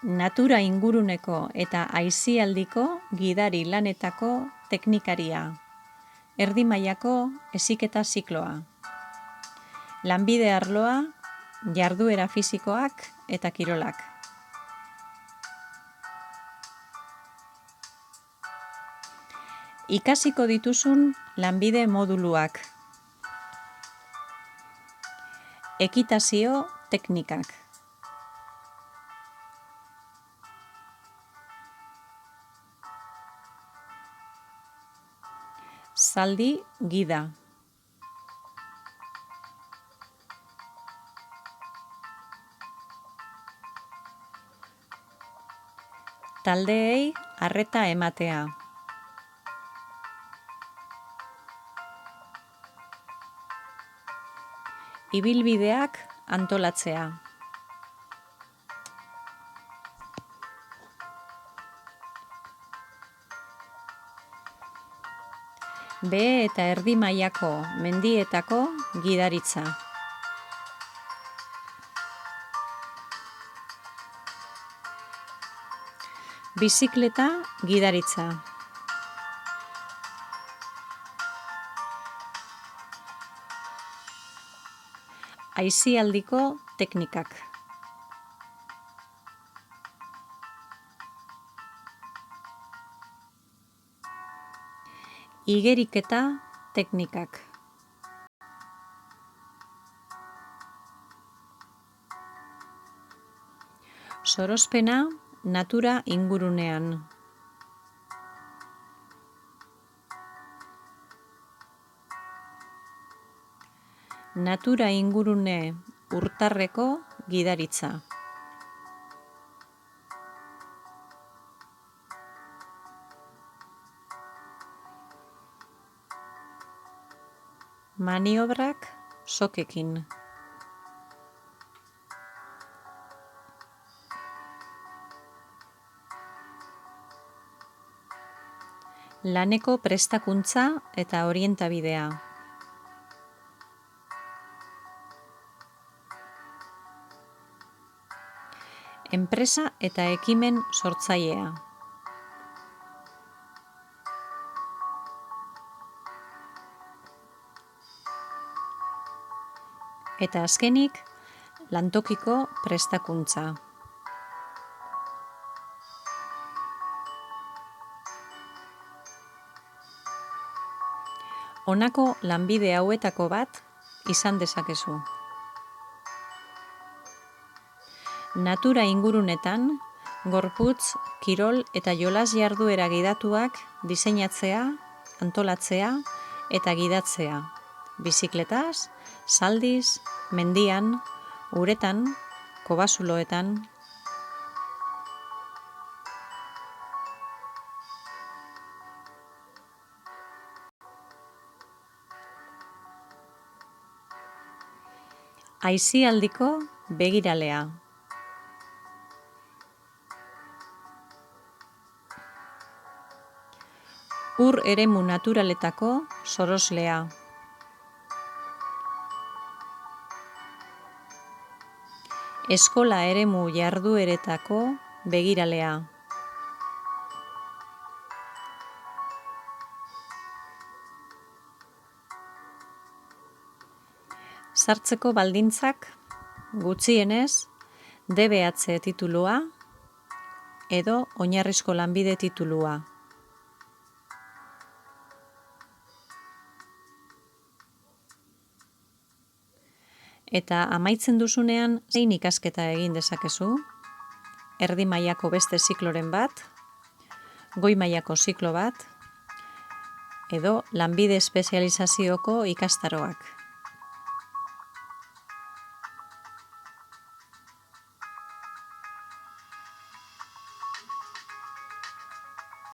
Natura inguruneko eta aisialdiko gidari lanetako teknikaria. Erdi mailako heziketa zikloa. Lanbide arloa, jarduera fisikoak eta kirolak. Ikasiko dituzun lanbide moduluak. Ekitazio teknikak. Zaldi gida. Taldeei arreta ematea. Ibilbideak antolatzea. Behe eta erdi mailako mendietako gidaritza. Bizikleta gidaritza. Aisialdiko teknikak. Igeriketa teknikak. Sorospena natura ingurunean. Natura ingurune urtarreko gidaritza. Maniobrak sokekin. Laneko prestakuntza eta orientabidea. Enpresa eta ekimen sortzailea. Eta azkenik, lantokiko prestakuntza. Honako lanbide hauetako bat izan dezakezu. Natura ingurunetan, gorputz, kirol eta jolas jarduera gidatuak diseinatzea, antolatzea eta gidatzea. Bizikletaz, zaldiz, mendian, uretan, kobazuloetan. Aisialdiko begiralea. Ur eremu naturaletako soroslea. Eskola eremu jardueretako begiralea. Sartzeko baldintzak gutxienez DBH titulua edo oinarrizko lanbide titulua. Eta amaitzen duzunean zein ikasketa egin dezakezu? Erdi mailako beste zikloren bat, goi mailako ziklo bat, edo lanbide espezializazioko ikastaroak.